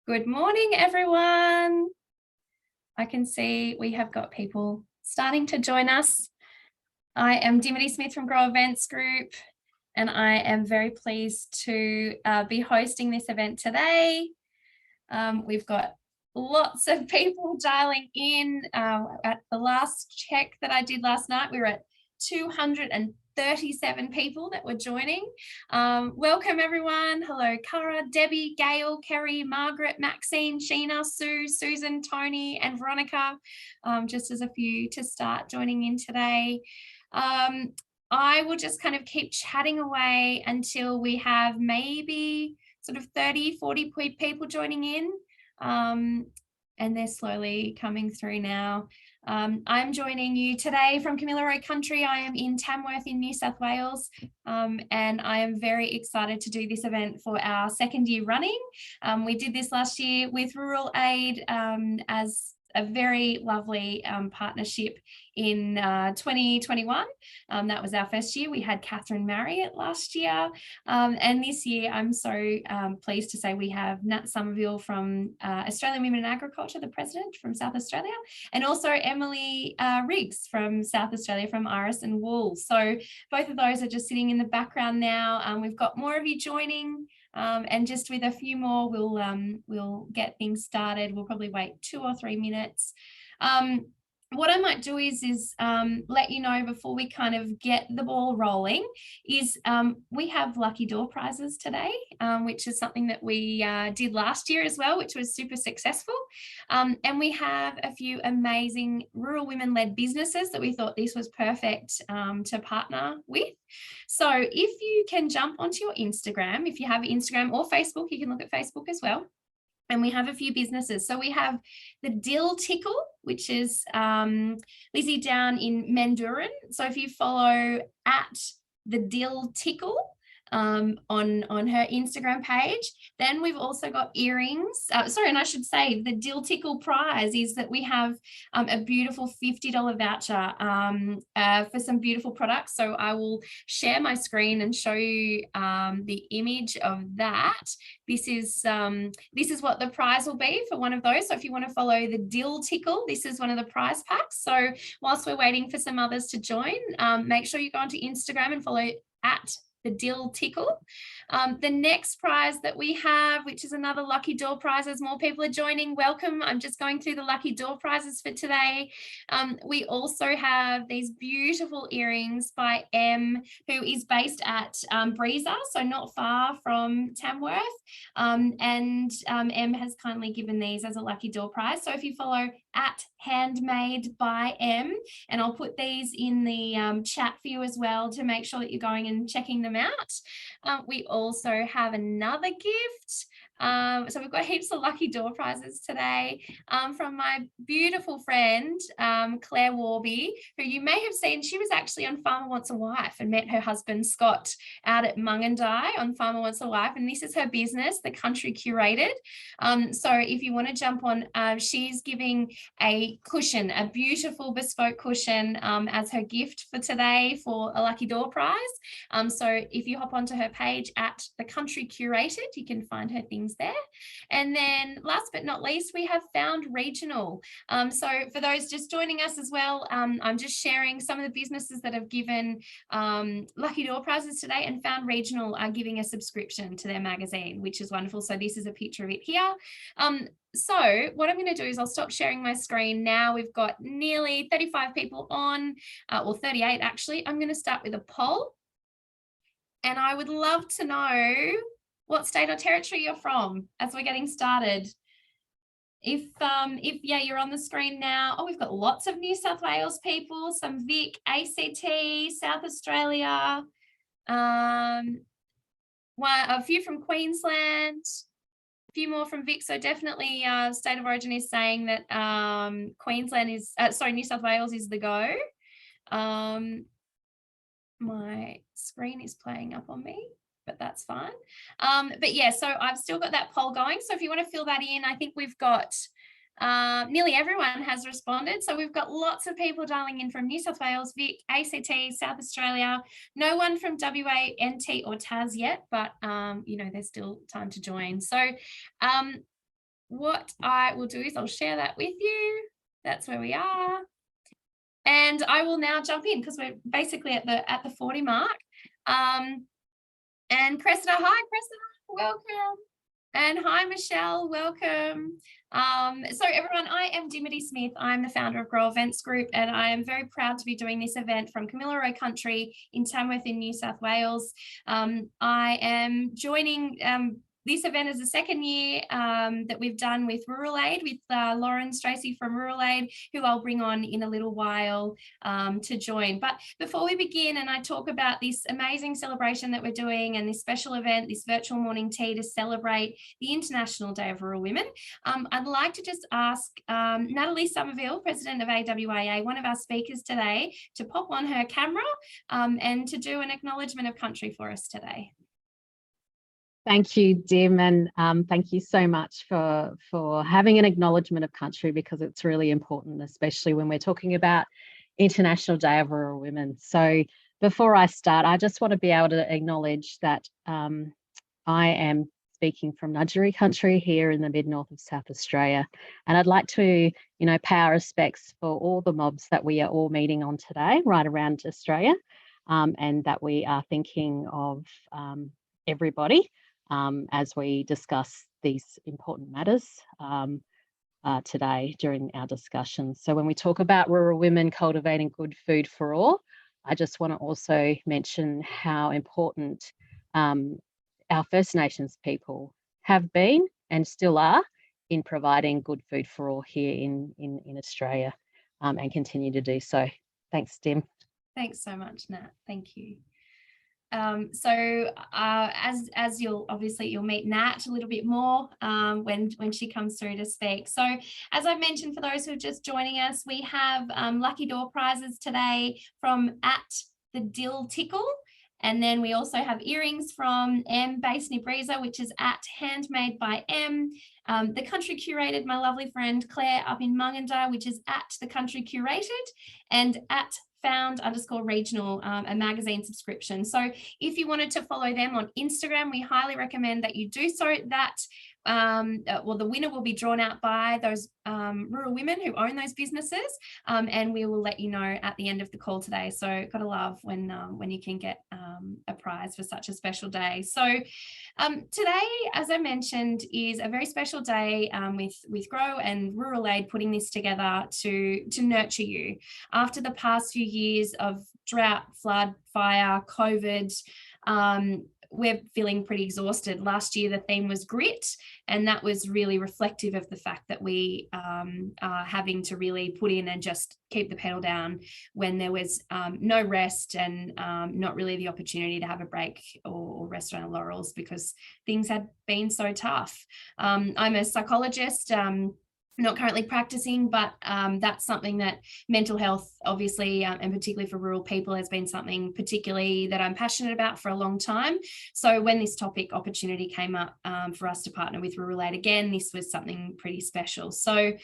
Good morning, everyone. I can see we have got people starting to join us. I am Dimity Smith from GRO Events Group, and I am very pleased to be hosting this event today. We've got lots of people dialing in. At the last check that I did last night, we were at 237 people that were joining. Welcome everyone. Hello, Cara, Debbie, Gail, Kerry, Margaret, Maxine, Sheena, Sue, Susan, Tony, and Veronica, just as a few to start joining in today. I will just kind of keep chatting away until we have maybe sort of 30, 40 people joining in. And they're slowly coming through now. I'm joining you today from Kamilaroi Country. I am in Tamworth in New South Wales, and I am very excited to do this event for our second year running. We did this last year with Rural Aid as a very lovely partnership in 2021. That was our first year. We had Catherine Marriott last year. And this year, I'm so pleased to say we have Nat Sommerville from Australian Women in Agriculture, the president from South Australia, and also Emily Riggs from South Australia from Iris and Wool. So both of those are just sitting in the background now. We've got more of you joining. And just with a few more, we'll get things started. We'll probably wait 2 or 3 minutes. What I might do is let you know before we kind of get the ball rolling is we have lucky door prizes today, which is something that we did last year as well, which was super successful. And we have a few amazing rural women-led businesses that we thought this was perfect to partner with. So if you can jump onto your Instagram, if you have Instagram or Facebook, you can look at Facebook as well. And we have a few businesses. So we have the Dill Tickle, which is Lizzie down in Mandurin. So if you follow at the Dill Tickle on her Instagram page, then we've also got earrings. And I should say the Dill Tickle prize is that we have a beautiful $50 voucher for some beautiful products. So I will share my screen and show you the image of that. This is what the prize will be for one of those. So if you want to follow the Dill Tickle, this is one of the prize packs. So whilst we're waiting for some others to join, make sure you go onto Instagram and follow at the Dill Tickle. The next prize that we have, which is another lucky door prize, as more people are joining, welcome. I'm just going through the lucky door prizes for today. We also have these beautiful earrings by Em, who is based at Breeza, so not far from Tamworth. And Em has kindly given these as a lucky door prize. So if you follow at Handmade by Em, and I'll put these in the chat for you as well to make sure that you're going and checking them out. We also have another gift. So we've got heaps of lucky door prizes today from my beautiful friend, Claire Warby, who you may have seen. She was actually on Farmer Wants a Wife and met her husband, Scott, out at Mungandai on Farmer Wants a Wife. And this is her business, The Country Curated. So if you want to jump on, she's giving a cushion, a beautiful bespoke cushion as her gift for today for a lucky door prize. So if you hop onto her page at The Country Curated, you can find her things there. And then last but not least, we have Found Regional. So for those just joining us as well, I'm just sharing some of the businesses that have given lucky door prizes today, and Found Regional are giving a subscription to their magazine, which is wonderful. So this is a picture of it here. So what I'm going to do is I'll stop sharing my screen now. We've got nearly 35 people on, or 38 actually. I'm going to start with a poll. And I would love to know what state or territory you're from as we're getting started. If yeah, you're on the screen now. Oh, we've got lots of New South Wales people, some Vic, ACT, South Australia, a few from Queensland, a few more from Vic. So definitely State of Origin is saying that Queensland is, New South Wales is the go. My screen is playing up on me, but that's fine. But yeah, so I've still got that poll going. So if you want to fill that in, I think we've got nearly everyone has responded. So we've got lots of people dialing in from New South Wales, Vic, ACT, South Australia. No one from WA, NT or Tas yet, but you know, there's still time to join. So what I will do is I'll share that with you. That's where we are. And I will now jump in because we're basically at the 40 mark. And Cressida, hi Cressida, welcome. And hi Michelle, welcome. So everyone, I am Dimity Smith. I'm the founder of GRO Events Group, and I am very proud to be doing this event from Kamilaroi country in Tamworth in New South Wales. I am joining this event is the second year that we've done with Rural Aid, with Lauren Stracey from Rural Aid, who I'll bring on in a little while to join. But before we begin and I talk about this amazing celebration that we're doing and this special event, this virtual morning tea to celebrate the International Day of Rural Women, I'd like to just ask Natalie Sommerville, President of AWIA, one of our speakers today, to pop on her camera and to do an acknowledgement of country for us today. Thank you, Dim, and thank you so much for having an acknowledgement of country, because it's really important, especially when we're talking about International Day of Rural Women. So before I start, I just want to be able to acknowledge that I am speaking from Nudgee country here in the mid-north of South Australia. And I'd like to, pay our respects for all the mobs that we are all meeting on today, right around Australia, and that we are thinking of everybody as we discuss these important matters today during our discussions. So when we talk about rural women cultivating good food for all, I just want to also mention how important our First Nations people have been and still are in providing good food for all here in Australia, and continue to do so. Thanks, Dim. Thanks so much, Nat. Thank you. As you'll meet Nat a little bit more when she comes through to speak. So as I've mentioned, for those who are just joining us, we have lucky door prizes today from @the_dill_tickle. And then we also have earrings from M Base Nibriza, which is @handmade by M. The Country Curated, my lovely friend Claire up in Munganda, which is @the Country Curated, and @found_regional, a magazine subscription. So if you wanted to follow them on Instagram, we highly recommend that you do so. That the winner will be drawn out by those rural women who own those businesses, and we will let you know at the end of the call today. So gotta love when you can get a prize for such a special day. So today, as I mentioned, is a very special day with GRO and Rural Aid putting this together to nurture you. After the past few years of drought, flood, fire, COVID, we're feeling pretty exhausted. Last year, the theme was grit, and that was really reflective of the fact that we are having to really put in and just keep the pedal down when there was no rest and not really the opportunity to have a break or rest on our laurels because things had been so tough. I'm a psychologist, not currently practicing, but that's something that mental health, obviously, and particularly for rural people, has been something particularly that I'm passionate about for a long time. So when this topic opportunity came up for us to partner with Rural Aid again, this was something pretty special. So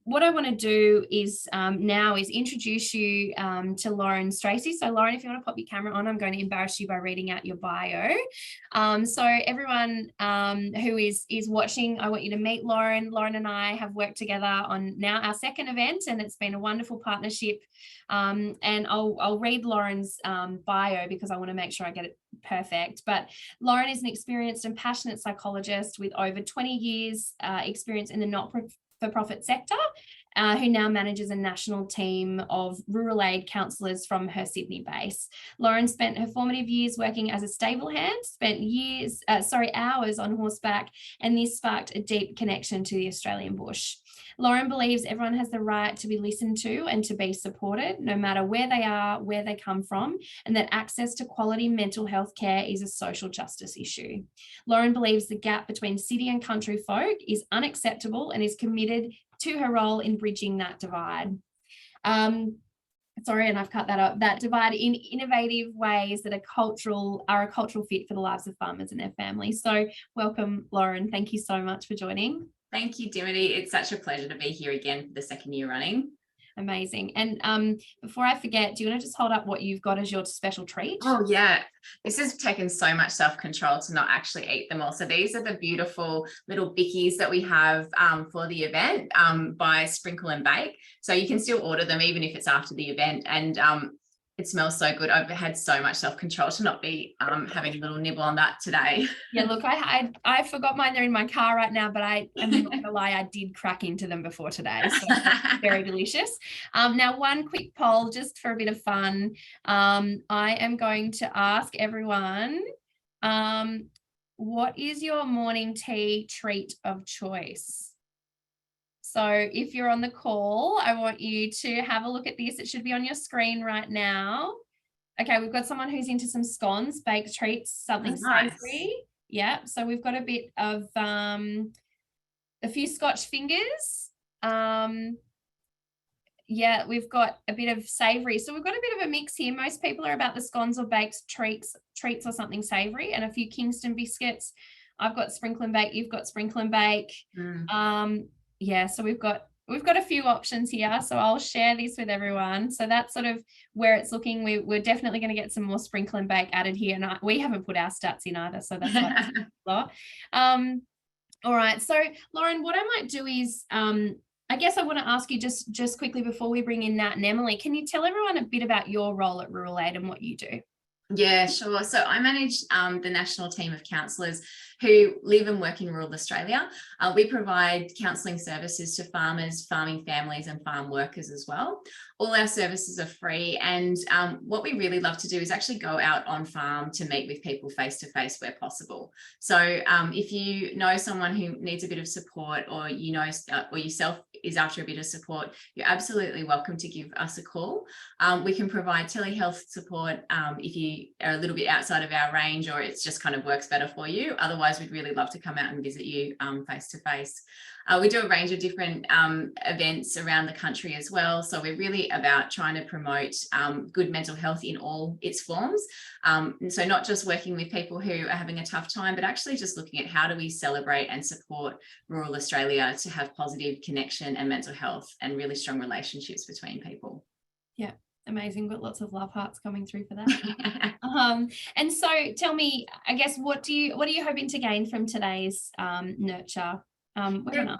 what I want to do is now is introduce you to Lauren Stracey. So Lauren, if you want to pop your camera on, I'm going to embarrass you by reading out your bio. So everyone who is watching, I want you to meet Lauren. Lauren and I have worked together on now our second event, and it's been a wonderful partnership. And I'll read Lauren's bio because I want to make sure I get it perfect. But Lauren is an experienced and passionate psychologist with over 20 years experience in the not-for-profit sector, who now manages a national team of rural aid counsellors from her Sydney base. Lauren spent her formative years working as a stable hand, spent hours on horseback, and this sparked a deep connection to the Australian bush. Lauren believes everyone has the right to be listened to and to be supported, no matter where they are, where they come from, and that access to quality mental health care is a social justice issue. Lauren believes the gap between city and country folk is unacceptable and is committed to her role in bridging that divide. And I've cut that up, that divide in innovative ways that are a cultural fit for the lives of farmers and their families. So welcome, Lauren. Thank you so much for joining. Thank you, Dimity. It's such a pleasure to be here again for the second year running. Amazing. And before I forget, do you want to just hold up what you've got as your special treat? Oh yeah, this has taken so much self-control to not actually eat them all. So these are the beautiful little bickies that we have for the event by Sprinkle and Bake. So you can still order them even if it's after the event, and it smells so good. I've had so much self-control to not be having a little nibble on that today. Yeah, look, I forgot mine. They're in my car right now, but I'm not gonna lie, I did crack into them before today. So very delicious. Now, one quick poll just for a bit of fun. I am going to ask everyone, what is your morning tea treat of choice? So if you're on the call, I want you to have a look at this. It should be on your screen right now. Okay, we've got someone who's into some scones, baked treats, something savory. Yeah, so we've got a bit of a few Scotch fingers. Yeah, we've got a bit of savory. So we've got a bit of a mix here. Most people are about the scones or baked treats or something savory, and a few Kingston biscuits. I've got Sprinkle and Bake, you've got Sprinkle and Bake. Yeah, so we've got a few options here. So I'll share this with everyone. So that's sort of where it's looking. We're definitely going to get some more Sprinkle and Bake added here. And we haven't put our stats in either. So that's why it's a lot. All right. So Lauren, what I might do is, I guess I want to ask you just quickly before we bring in Nat and Emily, can you tell everyone a bit about your role at Rural Aid and what you do? Yeah, sure. So I manage the national team of counsellors who live and work in rural Australia. We provide counselling services to farmers, farming families and farm workers as well. All our services are free, and what we really love to do is actually go out on farm to meet with people face to face where possible. So if you know someone who needs a bit of support, or you know, or yourself is after a bit of support, you're absolutely welcome to give us a call. We can provide telehealth support if you are a little bit outside of our range, or it's just kind of works better for you. Otherwise, we'd really love to come out and visit you face to face. We do a range of different events around the country as well. So we're really about trying to promote good mental health in all its forms. And so not just working with people who are having a tough time, but actually just looking at how do we celebrate and support rural Australia to have positive connection and mental health and really strong relationships between people. Yeah. Amazing. Got lots of love hearts coming through for that. And so tell me, I guess, what are you hoping to gain from today's nurture webinar?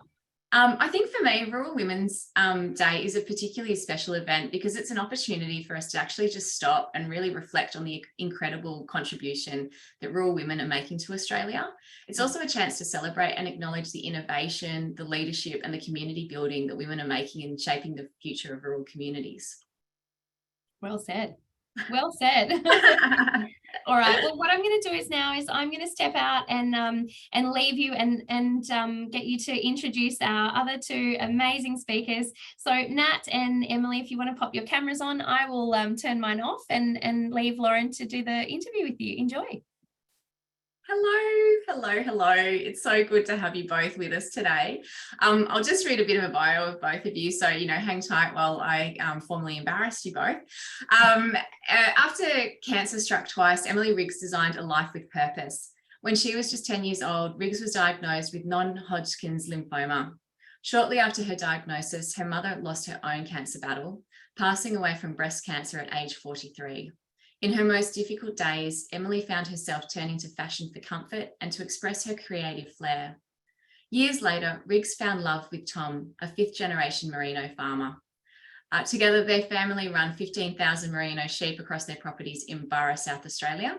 I think for me, Rural Women's Day is a particularly special event because it's an opportunity for us to actually just stop and really reflect on the incredible contribution that rural women are making to Australia. It's also a chance to celebrate and acknowledge the innovation, the leadership and the community building that women are making in shaping the future of rural communities. Well said. Well said. All right. Well, what I'm going to do is I'm going to step out and leave you and get you to introduce our other two amazing speakers. So Nat and Emily, if you want to pop your cameras on, I will turn mine off and leave Lauren to do the interview with you. Enjoy. Hello. It's so good to have you both with us today. I'll just read a bit of a bio of both of you, so hang tight while I formally embarrass you both. After cancer struck twice, Emily Riggs designed a life with purpose. When she was just 10 years old, Riggs was diagnosed with non-Hodgkin's lymphoma. Shortly after her diagnosis, her mother lost her own cancer battle, passing away from breast cancer at age 43. In her most difficult days, Emily found herself turning to fashion for comfort and to express her creative flair. Years later, Riggs found love with Tom, a fifth-generation merino farmer. Together, their family run 15,000 merino sheep across their properties in Burra, South Australia.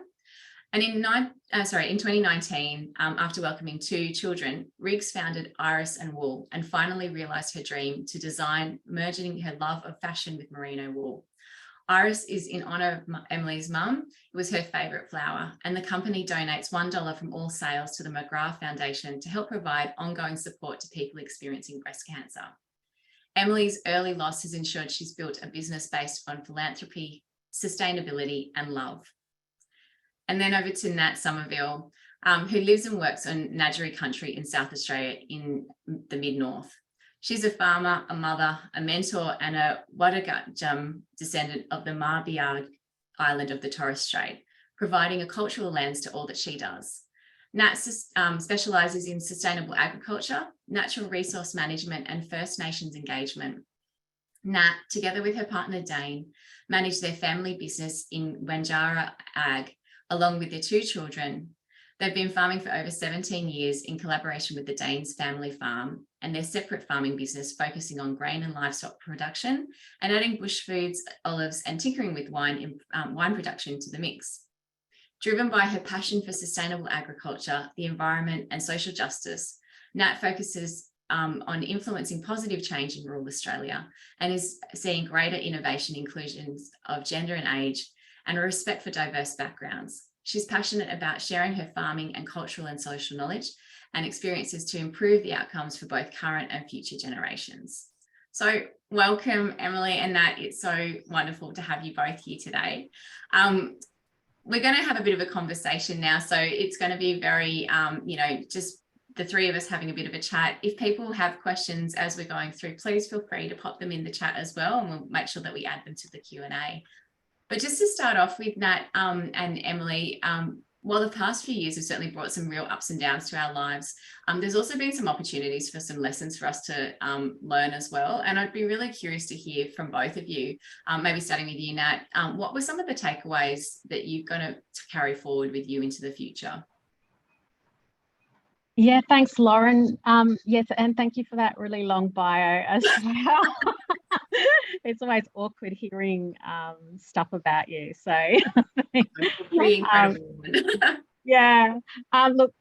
And in 2019, after welcoming 2 children, Riggs founded Iris and Wool and finally realised her dream to design, merging her love of fashion with merino wool. Iris is in honour of Emily's mum. It was her favourite flower, and the company donates $1 from all sales to the McGrath Foundation to help provide ongoing support to people experiencing breast cancer. Emily's early loss has ensured she's built a business based on philanthropy, sustainability and love. And then over to Nat Sommerville, who lives and works on Ngadjuri country in South Australia in the mid-north. She's a farmer, a mother, a mentor and a Wadagajum descendant of the Marbiard Island of the Torres Strait, providing a cultural lens to all that she does. Nat specialises in sustainable agriculture, natural resource management and First Nations engagement. Nat, together with her partner Dane, manage their family business in Wanjara Ag, along with their 2 children. They've been farming for over 17 years in collaboration with the Danes family farm and their separate farming business focusing on grain and livestock production and adding bush foods, olives and tinkering with wine production to the mix. Driven by her passion for sustainable agriculture, the environment and social justice, Nat focuses on influencing positive change in rural Australia and is seeing greater innovation, inclusions of gender and age, and a respect for diverse backgrounds. She's passionate about sharing her farming and cultural and social knowledge and experiences to improve the outcomes for both current and future generations. So welcome, Emily and Nat. It's so wonderful to have you both here today. We're going to have a bit of a conversation now, so it's going to be very, just the 3 of us having a bit of a chat. If people have questions as we're going through, please feel free to pop them in the chat as well, and we'll make sure that we add them to the Q&A. But just to start off with, Nat and Emily, while the past few years have certainly brought some real ups and downs to our lives, there's also been some opportunities for some lessons for us to learn as well. And I'd be really curious to hear from both of you, maybe starting with you, Nat, what were some of the takeaways that you're going to carry forward with you into the future? Yeah, thanks, Lauren. Yes, and thank you for that really long bio as well. It's always awkward hearing stuff about you. So, pretty incredible. Yeah. Look,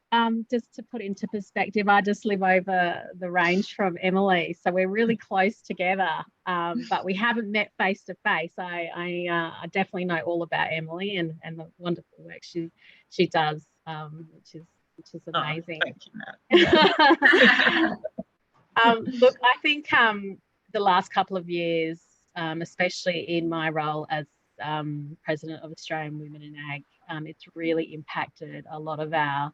just to put into perspective, I just live over the range from Emily, so we're really close together. But we haven't met face to face. I definitely know all about Emily and the wonderful work she does, which is amazing. Thank you, Nat. Look, I think the last couple of years, especially in my role as President of Australian Women in Ag, it's really impacted a lot of our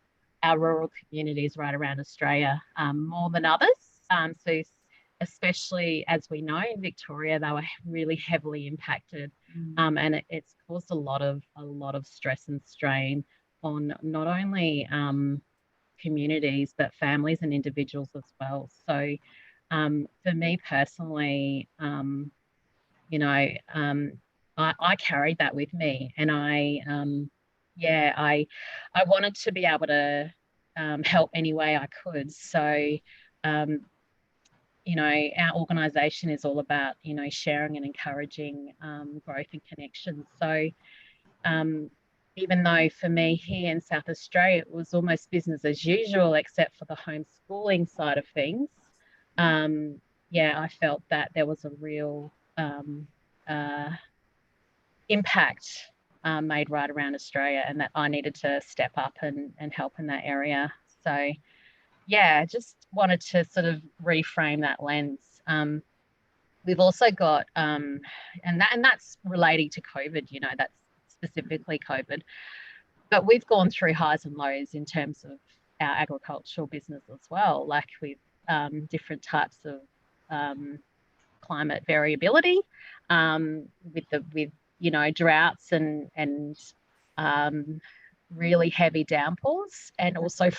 rural communities right around Australia, more than others. So especially, as we know, in Victoria, they were really heavily impacted, and it's caused a lot of stress and strain on not only communities but families and individuals as well. So for me personally, I carried that with me, and I wanted to be able to help any way I could. So our organisation is all about sharing and encouraging growth and connections. So even though for me here in South Australia it was almost business as usual except for the homeschooling side of things, I felt that there was a real impact made right around Australia, and that I needed to step up and help in that area. So just wanted to sort of reframe that lens. We've also got and that's relating to COVID, that's specifically COVID, but we've gone through highs and lows in terms of our agricultural business as well, like with different types of climate variability, with droughts and really heavy downpours, and also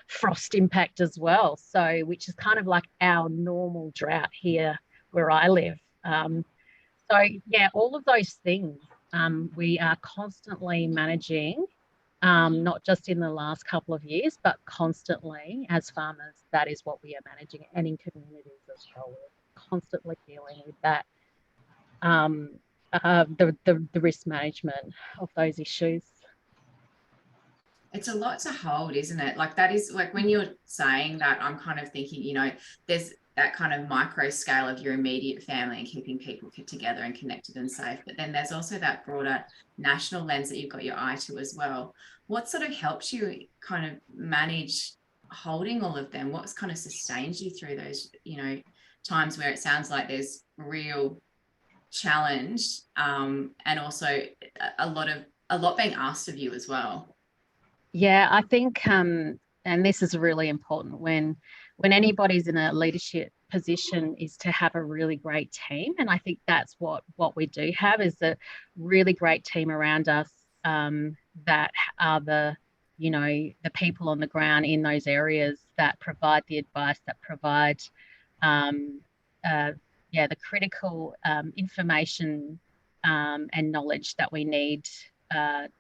frost impact as well. So, which is kind of like our normal drought here where I live. All of those things we are constantly managing, not just in the last couple of years, but constantly as farmers. That is what we are managing, and in communities as well. We're constantly dealing with that, the risk management of those issues. It's a lot to hold, isn't it? Like, that is, like, when you're saying that, I'm kind of thinking, there's that kind of micro scale of your immediate family and keeping people together and connected and safe. But then there's also that broader national lens that you've got your eye to as well. What sort of helps you kind of manage holding all of them? What's kind of sustains you through those, times where it sounds like there's real challenge, and also a lot being asked of you as well? Yeah, I think, and this is really important when anybody's in a leadership position, is to have a really great team. And I think that's what we do have, is a really great team around us, that are the people on the ground in those areas that provide the advice, that provide the critical information and knowledge that we need. Not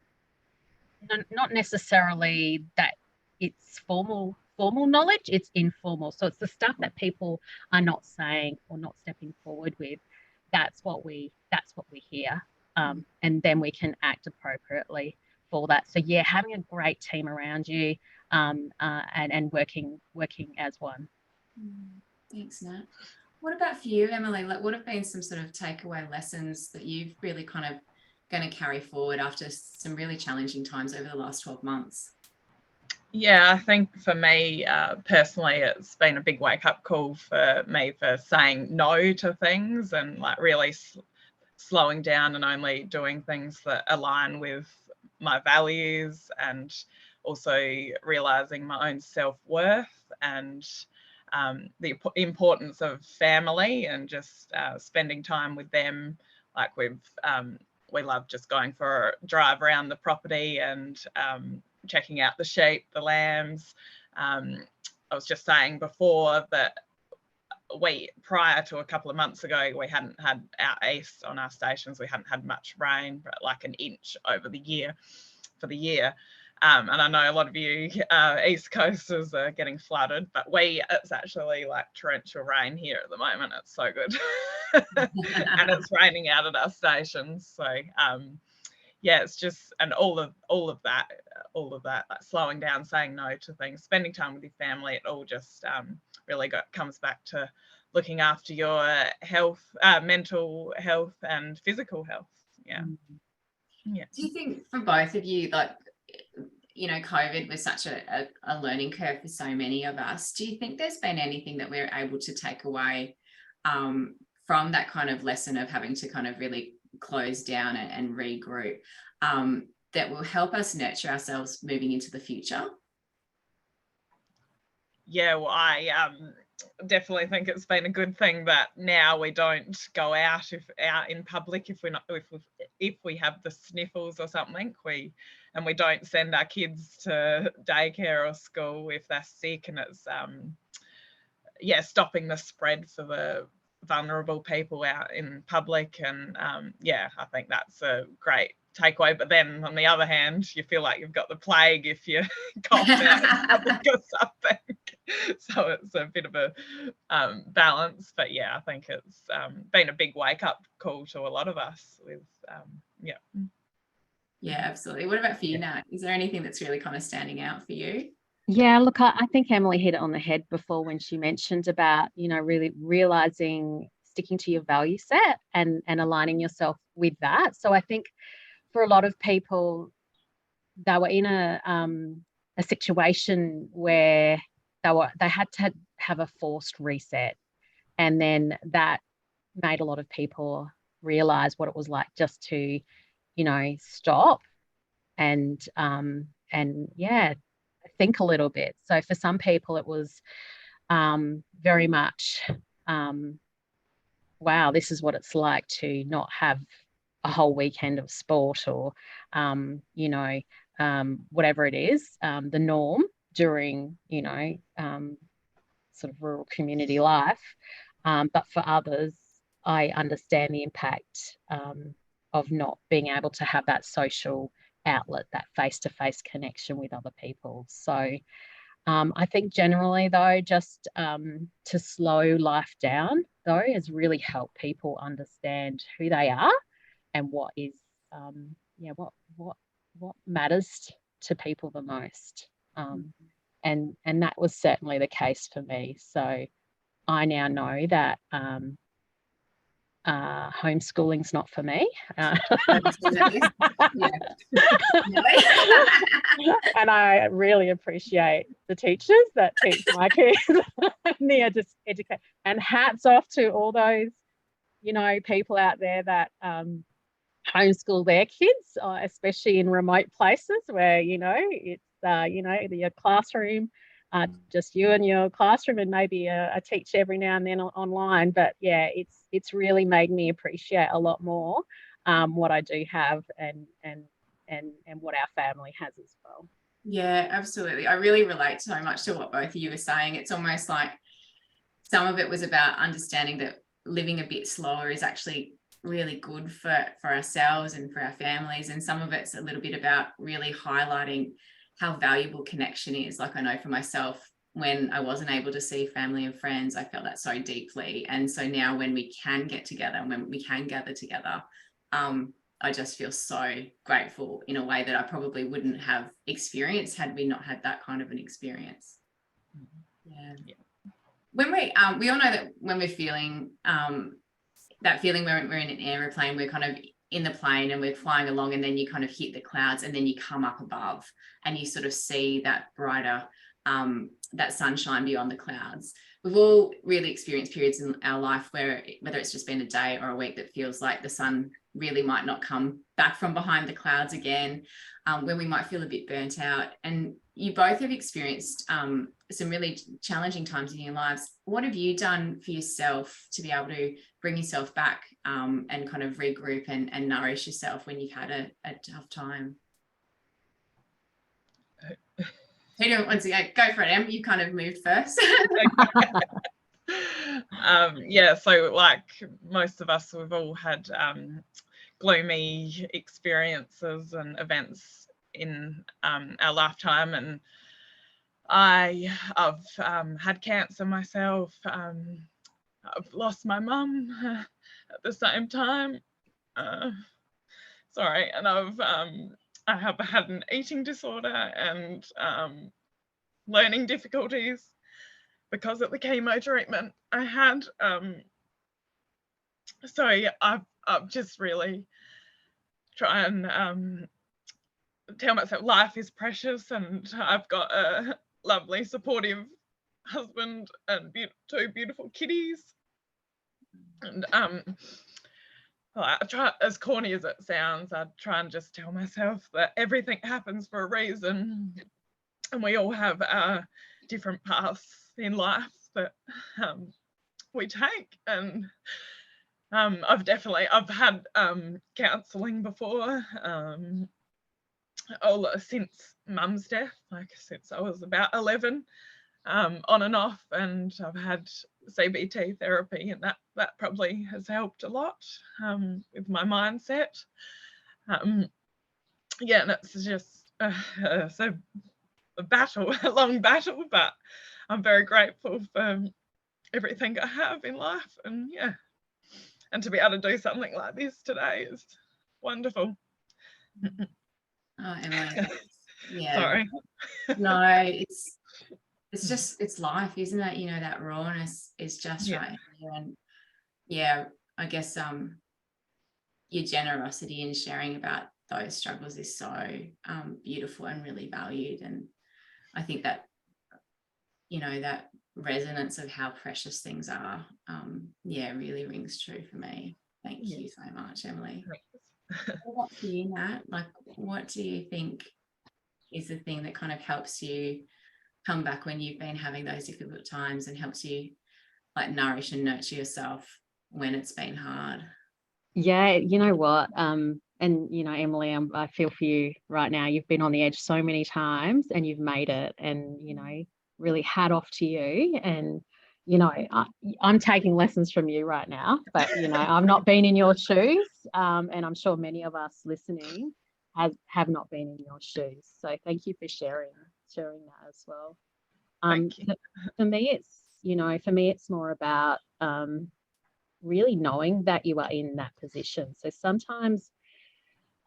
necessarily that it's formal knowledge, it's informal. So it's the stuff that people are not saying or not stepping forward with. That's what we hear, and then we can act appropriately for that. So yeah, having a great team around you, and working as one. Thanks, Nat. What about for you, Emily? Like, what have been some sort of takeaway lessons that you've really kind of going to carry forward after some really challenging times over the last 12 months? Yeah, I think for me personally, it's been a big wake-up call for me for saying no to things, and like really slowing down and only doing things that align with my values, and also realizing my own self-worth, and the importance of family, and just spending time with them. Like we love just going for a drive around the property and checking out the sheep, the lambs. I was just saying before that prior to a couple of months ago, we hadn't had out east on our stations, we hadn't had much rain, but like an inch over the year for the year. And I know a lot of you East Coasters are getting flooded, but it's actually like torrential rain here at the moment. It's so good. And it's raining out at our stations. So yeah, it's just, and all of that, like slowing down, saying no to things, spending time with your family, it all just really comes back to looking after your health, mental health and physical health. Yeah. Yeah. Do you think for both of you, like, you know, COVID was such a learning curve for so many of us. Do you think there's been anything that we're able to take away from that kind of lesson of having to kind of really close down and regroup that will help us nurture ourselves moving into the future? Yeah, well, I definitely think it's been a good thing that now we don't go out in public if we have the sniffles or something. We don't send our kids to daycare or school if they're sick, and it's stopping the spread for the vulnerable people out in public. And I think that's a great takeaway. But then on the other hand, you feel like you've got the plague if you cough out in public or something. So it's a bit of a balance. But yeah, I think it's been a big wake up call to a lot of us with Yeah, absolutely. What about for you, Nat? Is there anything that's really kind of standing out for you? Yeah, look, I think Emily hit it on the head before when she mentioned about, you know, really realizing sticking to your value set and aligning yourself with that. So I think for a lot of people, they were in a situation where they had to have a forced reset, and then that made a lot of people realize what it was like just to, you know, stop and think a little bit. So for some people it was very much wow, this is what it's like to not have a whole weekend of sport or whatever it is, the norm during, you know, sort of rural community life. But for others, I understand the impact of not being able to have that social outlet, that face-to-face connection with other people. So I think generally though, just to slow life down though has really helped people understand who they are and what is what matters to people the most. And that was certainly the case for me. So I now know that homeschooling's not for me. And I really appreciate the teachers that teach my kids and just educate. And hats off to all those, you know, people out there that homeschool their kids, especially in remote places where, you know, it's your classroom, just you and your classroom, and maybe a teacher every now and then online. But yeah, it's really made me appreciate a lot more what I do have and what our family has as well. Yeah, absolutely. I really relate so much to what both of you were saying. It's almost like some of it was about understanding that living a bit slower is actually really good for ourselves and for our families. And some of it's a little bit about really highlighting how valuable connection is. Like, I know for myself, when I wasn't able to see family and friends, I felt that so deeply. And so now when we can get together and when we can gather together, I just feel so grateful in a way that I probably wouldn't have experienced had we not had that kind of an experience. Yeah. When we all know that when we're feeling that feeling when we're in an aeroplane, we're kind of in the plane and we're flying along, and then you kind of hit the clouds and then you come up above and you sort of see that brighter, that sunshine beyond the clouds. We've all really experienced periods in our life where, whether it's just been a day or a week, that feels like the sun really might not come back from behind the clouds again, when we might feel a bit burnt out. And you both have experienced some really challenging times in your lives. What have you done for yourself to be able to bring yourself back and kind of regroup and nourish yourself when you've had a tough time? Who do wants to go for it, Em? You kind of moved first. Yeah, so like most of us, we've all had gloomy experiences and events in our lifetime, and I've had cancer myself. I've lost my mum at the same time. Sorry, and I have had an eating disorder and learning difficulties because of the chemo treatment I had. So yeah, I've just really try and tell myself life is precious, and I've got a lovely, supportive husband and two beautiful kitties. And I try, as corny as it sounds, I try and just tell myself that everything happens for a reason, and we all have different paths in life that we take. And I've had counselling before, since mum's death, like since I was about 11, on and off, and I've had CBT therapy, and that probably has helped a lot with my mindset. Yeah, and it's just so a battle, a long battle, but I'm very grateful for everything I have in life, and yeah, and to be able to do something like this today is wonderful. Oh, Emily, yeah. Sorry. No, it's just, it's life, isn't it? You know, that rawness is just right here. And yeah, I guess your generosity in sharing about those struggles is so beautiful and really valued. And I think that, you know, that resonance of how precious things are, really rings true for me. Thank you so much, Emily. What about for you, Nat? Like, what do you think is the thing that kind of helps you come back when you've been having those difficult times, and helps you like nourish and nurture yourself when it's been hard? Yeah, you know what? And you know, Emily, I feel for you right now. You've been on the edge so many times and you've made it, and you know, really hat off to you. And you know, I'm taking lessons from you right now, but you know, I've not been in your shoes, and I'm sure many of us listening have not been in your shoes. So thank you for sharing that as well. Thank you. For me, it's more about really knowing that you are in that position. So sometimes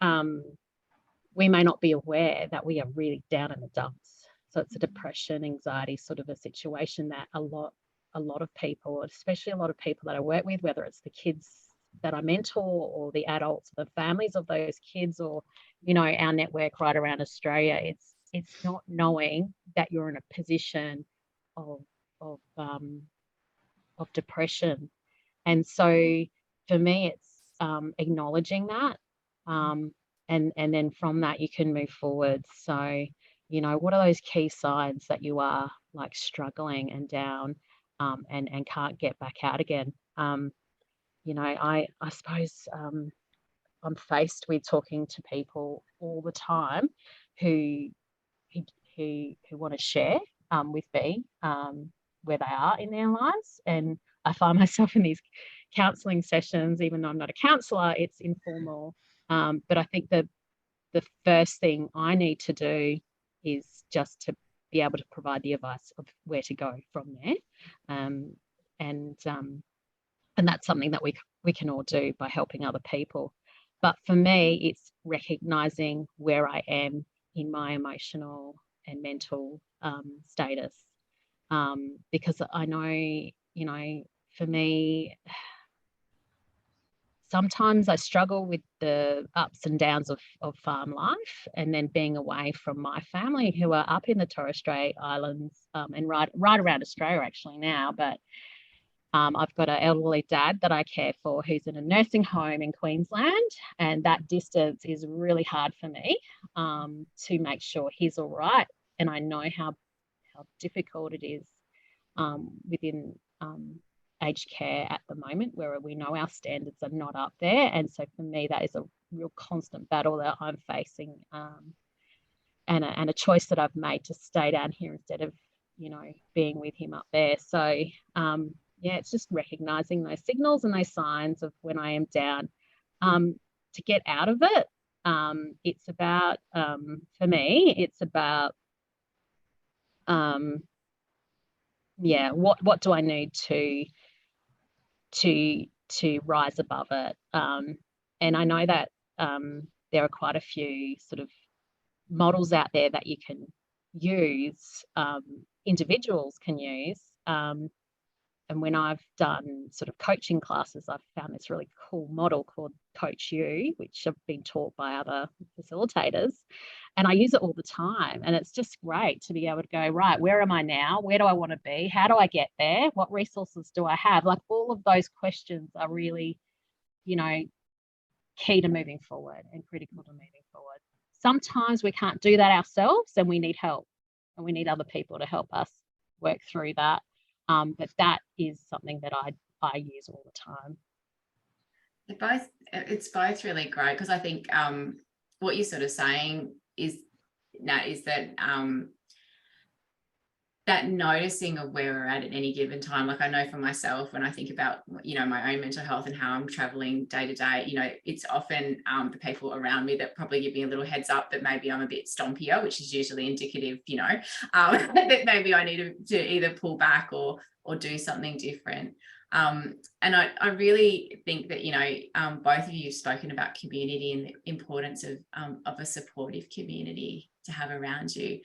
we may not be aware that we are really down in the dumps. So it's a depression, anxiety sort of a situation that a lot of people, especially a lot of people that I work with, whether it's the kids that I mentor or the adults, the families of those kids, or, you know, our network right around Australia, it's not knowing that you're in a position of depression. And so for me, it's acknowledging that. And then from that, you can move forward. So, you know, what are those key signs that you are like struggling and down, and can't get back out again? You know, I suppose I'm faced with talking to people all the time who want to share with me where they are in their lives, and I find myself in these counselling sessions, even though I'm not a counsellor, it's informal. But I think the first thing I need to do is just to be able to provide the advice of where to go from there. And that's something that we can all do by helping other people. But for me, it's recognising where I am in my emotional and mental status. Because I know, you know, for me, sometimes I struggle with the ups and downs of farm life, and then being away from my family who are up in the Torres Strait Islands, and right around Australia actually now. But I've got an elderly dad that I care for who's in a nursing home in Queensland, and that distance is really hard for me to make sure he's all right. And I know how difficult it is within aged care at the moment, where we know our standards are not up there. And so for me, that is a real constant battle that I'm facing, and a choice that I've made to stay down here instead of, you know, being with him up there. So yeah, it's just recognizing those signals and those signs of when I am down. To get out of it, it's about, for me, it's about, yeah, what do I need to rise above it? And I know that there are quite a few sort of models out there that you can use, individuals can use. And when I've done sort of coaching classes, I've found this really cool model called Coach You, which I've been taught by other facilitators. And I use it all the time. And it's just great to be able to go, right, where am I now? Where do I want to be? How do I get there? What resources do I have? Like, all of those questions are really, you know, key to moving forward and critical to moving forward. Sometimes we can't do that ourselves and we need help, and we need other people to help us work through that. But that is something that I use all the time. It's both really great, because I think what you're sort of saying is, Nat, is that that noticing of where we're at any given time. Like, I know for myself, when I think about, you know, my own mental health and how I'm traveling day to day, you know, it's often the people around me that probably give me a little heads up that maybe I'm a bit stompier, which is usually indicative, you know, that maybe I need to either pull back or do something different. And I really think that, you know, both of you have spoken about community and the importance of a supportive community to have around you.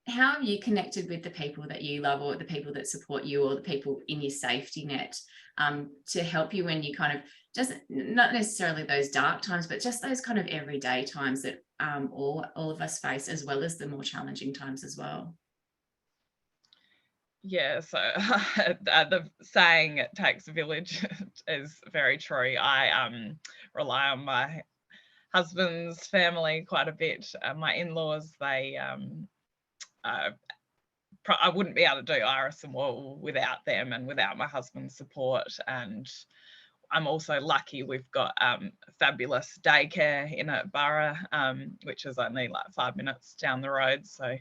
How have you connected with the people that you love, or the people that support you, or the people in your safety net, to help you when you kind of, just not necessarily those dark times, but just those kind of everyday times that all of us face, as well as the more challenging times as well? Yeah, so the saying "it takes a village" is very true. I rely on my husband's family quite a bit. My in-laws, they I wouldn't be able to do Iris and Wool without them and without my husband's support. And I'm also lucky we've got fabulous daycare in at Borough, which is only like 5 minutes down the road. So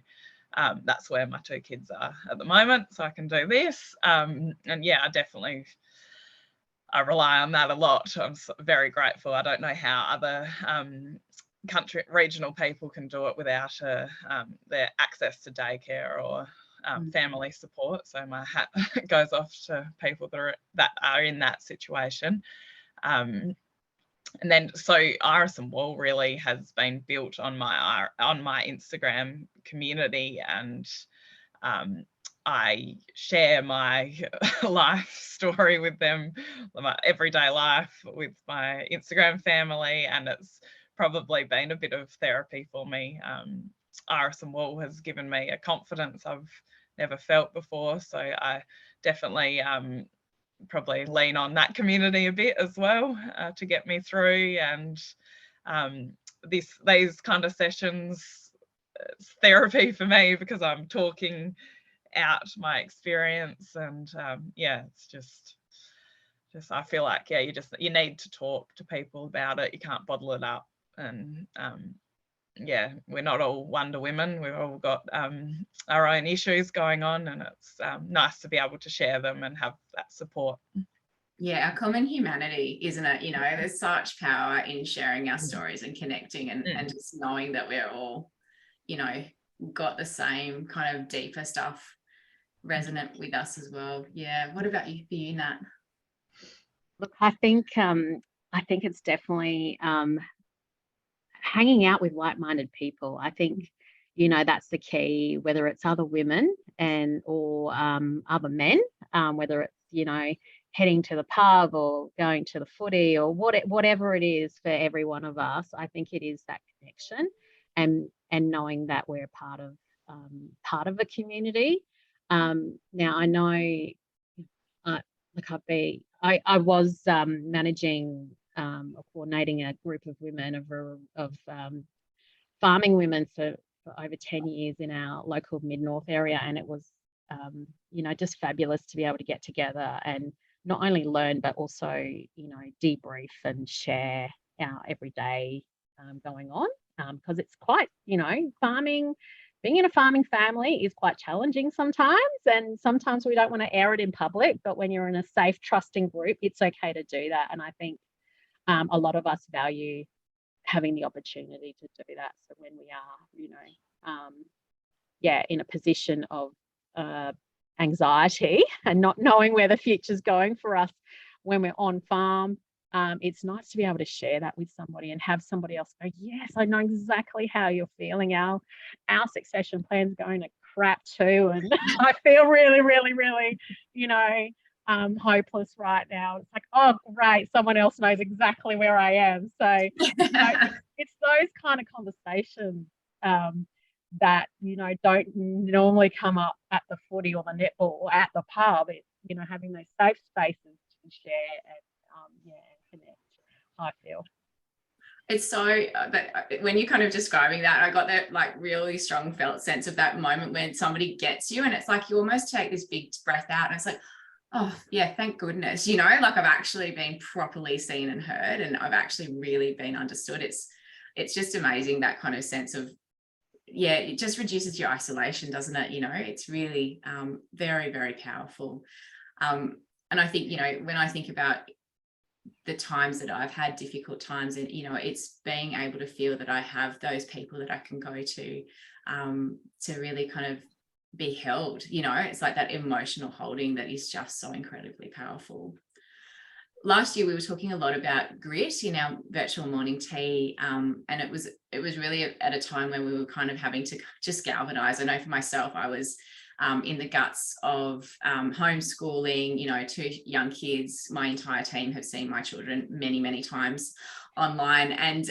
that's where my two kids are at the moment, so I can do this. And yeah, I rely on that a lot. I'm very grateful. I don't know how other regional people can do it without their access to daycare or family support. So my hat goes off to people that are in that situation. And then, so Iris and Wool really has been built on my Instagram community, and I share my life story with them, my everyday life with my Instagram family, and it's probably been a bit of therapy for me. Iris and Wool has given me a confidence I've never felt before, so I definitely probably lean on that community a bit as well to get me through. And these kind of sessions, it's therapy for me, because I'm talking out my experience, and yeah, it's just I feel like, yeah, you need to talk to people about it. You can't bottle it up. And yeah, we're not all Wonder Women. We've all got our own issues going on, and it's nice to be able to share them and have that support. Yeah, our common humanity, isn't it? You know, there's such power in sharing our stories and connecting and just knowing that we're all, you know, got the same kind of deeper stuff resonant with us as well. Yeah. What about you, for you, Nat? Look, I think it's definitely hanging out with like-minded people. I think, you know, that's the key, whether it's other women or other men, whether it's, you know, heading to the pub or going to the footy or whatever it is for every one of us. I think it is that connection and knowing that we're part of a community. Now I know, I was managing or coordinating a group of women of farming women for over 10 years in our local mid-north area, and it was you know, just fabulous to be able to get together and not only learn but also, you know, debrief and share our everyday going on, because it's quite, you know, being in a farming family is quite challenging sometimes, and sometimes we don't want to air it in public, but when you're in a safe, trusting group, it's okay to do that. And I think a lot of us value having the opportunity to do that. So when we are, you know, in a position of anxiety and not knowing where the future's going for us when we're on farm, it's nice to be able to share that with somebody and have somebody else go, yes, I know exactly how you're feeling. Our succession plan's going to crap too, and I feel really, really, really, you know, hopeless right now. It's like, oh great, someone else knows exactly where I am. So you know, it's those kind of conversations that, you know, don't normally come up at the footy or the netball or at the pub. It's, you know, having those safe spaces to share and connect, I feel. It's so when you're kind of describing that, I got that like really strong felt sense of that moment when somebody gets you, and it's like you almost take this big breath out, and it's like, oh yeah, thank goodness, you know, like I've actually been properly seen and heard, and I've actually really been understood. It's just amazing, that kind of sense of, yeah, it just reduces your isolation, doesn't it? You know, it's really very, very powerful. And I think, you know, when I think about the times that I've had difficult times, and, you know, it's being able to feel that I have those people that I can go to really kind of be held, you know, it's like that emotional holding that is just so incredibly powerful. Last year we were talking a lot about grit in our virtual morning tea, and it was really at a time when we were kind of having to just galvanize. I know for myself, I was in the guts of homeschooling, you know, 2 young kids. My entire team have seen my children many, many times online, and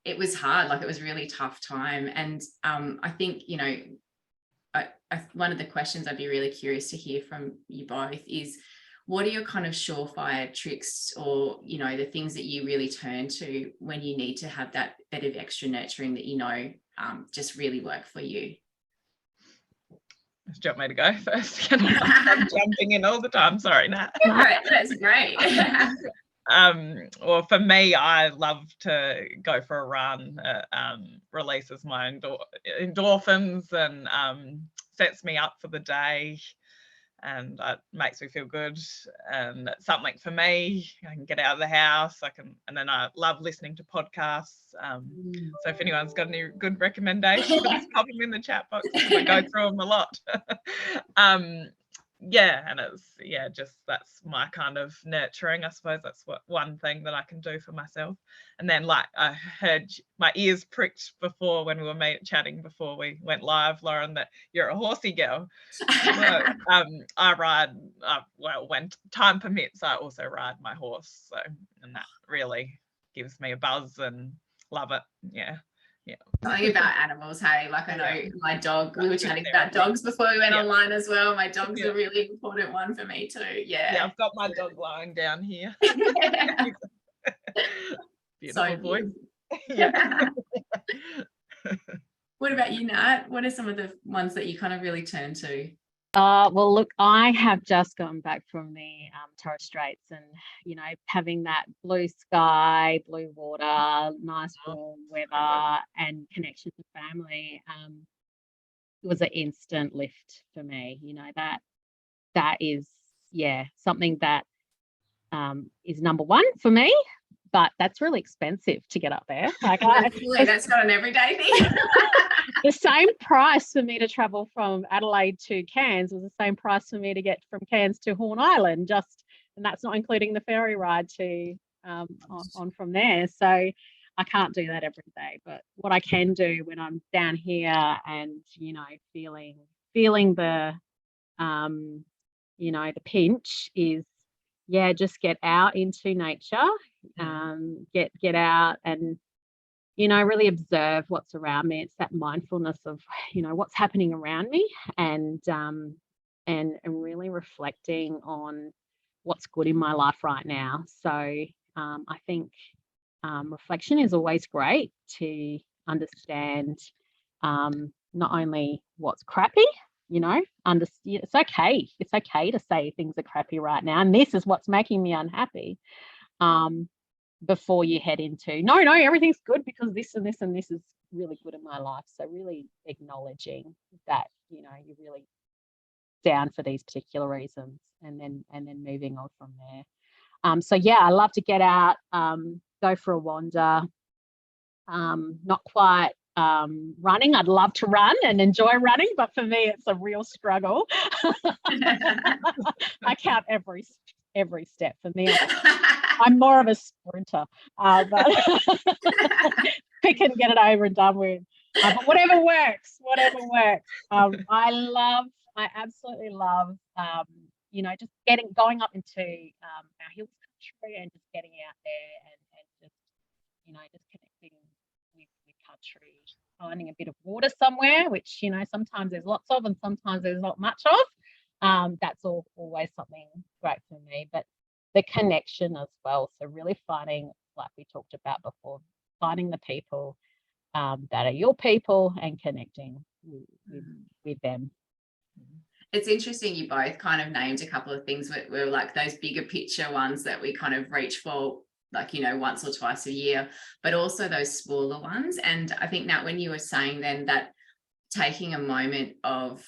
it was hard. Like, it was a really tough time. And I think, you know, one of the questions I'd be really curious to hear from you both is, what are your kind of surefire tricks, or, you know, the things that you really turn to when you need to have that bit of extra nurturing that, you know, just really work for you? Do you want me to go first? I'm jumping in all the time. Sorry, Nat. That's great. Well, for me, I love to go for a run. Releases my endorphins and sets me up for the day, and it makes me feel good. And it's something for me. I can get out of the house. And then I love listening to podcasts. So if anyone's got any good recommendations, pop them in the chat box, because I go through them a lot. And it's just that's my kind of nurturing. I suppose that's one thing that I can do for myself. And then, like, I heard my ears pricked before when we were chatting before we went live, Lauren, that you're a horsey girl. So, I ride, when time permits, I also ride my horse. So, and that really gives me a buzz, and love it. Yeah. Something about animals, hey, like I know my dog, we were chatting about dogs before we went online as well. My dog's a really important one for me too. Yeah, I've got my dog lying down here. Beautiful voice. What about you, Nat? What are some of the ones that you kind of really turn to? Well, look, I have just gotten back from the Torres Straits, and, you know, having that blue sky, blue water, nice warm weather, and connection to family was an instant lift for me. You know, that is, something that is number one for me, but that's really expensive to get up there. Like that's not an everyday thing. The same price for me to travel from Adelaide to Cairns was the same price for me to get from Cairns to Horn Island, and that's not including the ferry ride to on from there. So I can't do that every day, but what I can do when I'm down here and, you know, feeling the you know, the pinch is, yeah, just get out into nature, get out and, you know, really observe what's around me. It's that mindfulness of, you know, what's happening around me, and really reflecting on what's good in my life right now. So I think reflection is always great to understand not only what's crappy, you know, it's okay to say things are crappy right now, and this is what's making me unhappy, before you head into no, everything's good because this and this and this is really good in my life. So really acknowledging that, you know, you're really down for these particular reasons, and then moving on from there. So yeah, I love to get out, go for a wander. Not quite running. I'd love to run and enjoy running, but for me it's a real struggle. I count every step. For me, I'm more of a sprinter, but we can get it over and done with. But whatever works. I absolutely love, you know, just going up into our hills country and just getting out there and just, you know, just connecting with country, finding a bit of water somewhere, which, you know, sometimes there's lots of and sometimes there's not much of. That's always something great for me, but the connection as well. So really finding, like we talked about before, finding the people that are your people and connecting with them. It's interesting, you both kind of named a couple of things that were like those bigger picture ones that we kind of reach for, like, you know, once or twice a year, but also those smaller ones. And I think, Nat, when you were saying then that taking a moment of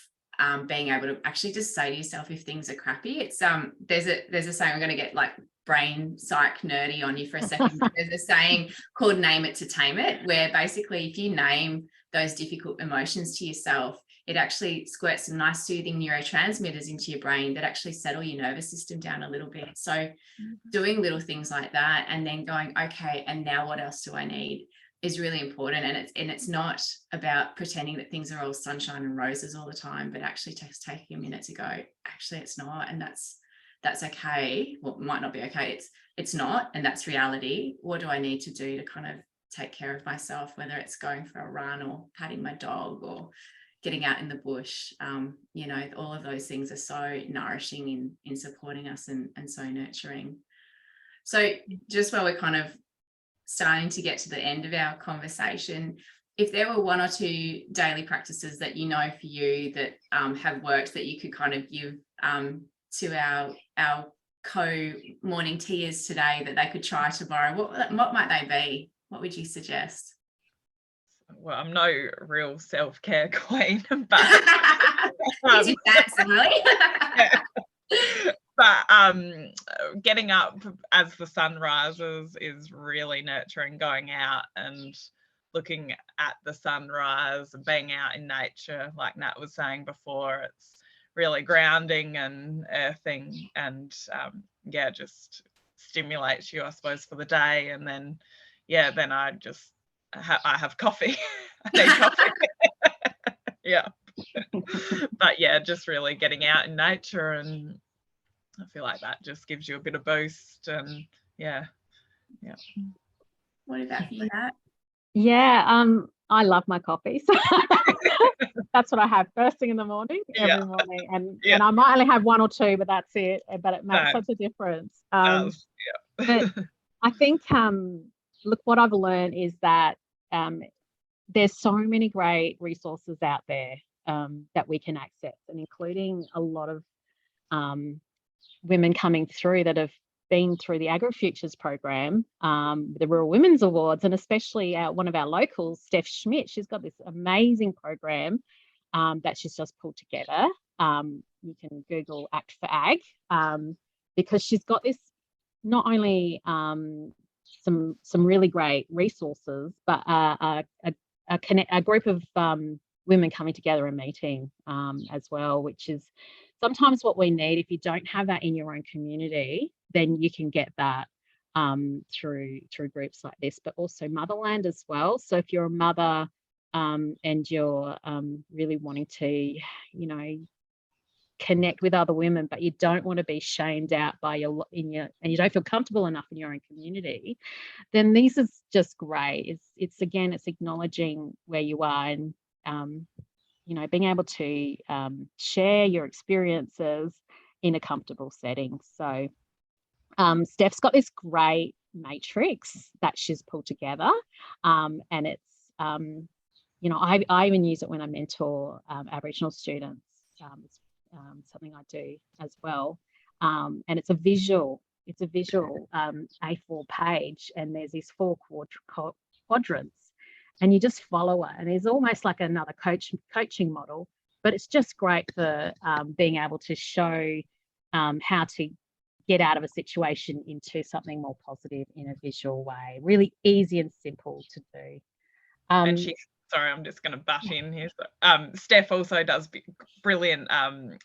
being able to actually just say to yourself if things are crappy, it's there's a saying, I'm going to get like brain psych nerdy on you for a second, but there's a saying called name it to tame it, where basically if you name those difficult emotions to yourself, it actually squirts some nice soothing neurotransmitters into your brain that actually settle your nervous system down a little bit. So doing little things like that and then going, okay, and now what else do I need, is really important. And it's not about pretending that things are all sunshine and roses all the time, but actually just taking a minute to go, actually it's not, and that's okay. Well, it might not be okay, it's not, and that's reality. What do I need to do to kind of take care of myself, whether it's going for a run or patting my dog or getting out in the bush? You know, all of those things are so nourishing in supporting us and so nurturing. So just while we're kind of starting to get to the end of our conversation, if there were one or two daily practices that you know for you that have worked that you could kind of give to our co-morning tears today that they could try tomorrow, what might they be? What would you suggest? Well, I'm no real self-care queen, but but getting up as the sun rises is really nurturing. Going out and looking at the sunrise, being out in nature, like Nat was saying before, it's really grounding and earthing, and yeah, just stimulates you, I suppose, for the day. And then then I just I have coffee. I need coffee. Yeah. But yeah, just really getting out in nature, and I feel like that just gives you a bit of boost. And yeah. What about you, Nat? Yeah, I love my coffee. So that's what I have first thing in the morning, every morning. And I might only have one or two, but that's it. But it makes such a difference. But I think look, what I've learned is that there's so many great resources out there that we can access, and including a lot of women coming through that have been through the AgriFutures program, the Rural Women's Awards, and especially one of our locals, Steph Schmidt. She's got this amazing program that she's just pulled together. You can Google Act for Ag, because she's got this not only some really great resources, but a group of women coming together and meeting as well, which is sometimes what we need. If you don't have that in your own community, then you can get that through groups like this, but also Motherland as well. So if you're a mother and you're really wanting to, you know, connect with other women, but you don't want to be shamed out by and you don't feel comfortable enough in your own community, then this is just great. It's again, it's acknowledging where you are and you know, being able to share your experiences in a comfortable setting. So Steph's got this great matrix that she's pulled together, and it's you know, I even use it when I mentor Aboriginal students. It's something I do as well, and it's a visual A4 page, and there's these 4 quadrants, and you just follow it, and it's almost like another coaching model, but it's just great for being able to show how to get out of a situation into something more positive in a visual way. Really easy and simple to do. And sorry, I'm just going to butt in here. So, Steph also does brilliant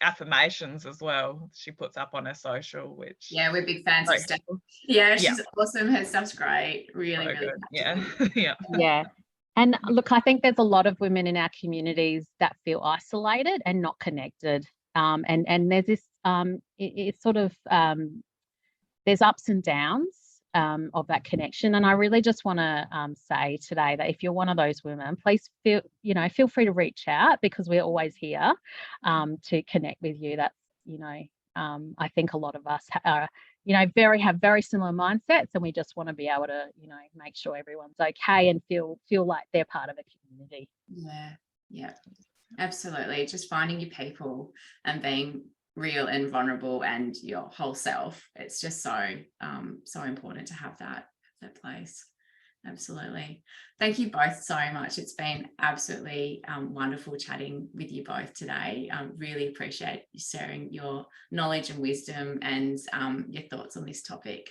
affirmations as well. She puts up on her social, which we're big fans of Steph. Yeah, she's awesome. Her stuff's great. Really, so really good. Yeah. And look, I think there's a lot of women in our communities that feel isolated and not connected. And there's this, it's sort of, there's ups and downs of that connection. And I really just want to say today that if you're one of those women, please feel free to reach out, because we're always here to connect with you. That's, you know, I think a lot of us are, you know, have very similar mindsets, and we just want to be able to, you know, make sure everyone's okay and feel like they're part of a community. Yeah, absolutely. Just finding your people and being real and vulnerable and your whole self. It's just so important to have that place. Absolutely. Thank you both so much. It's been absolutely wonderful chatting with you both today. I really appreciate you sharing your knowledge and wisdom and your thoughts on this topic.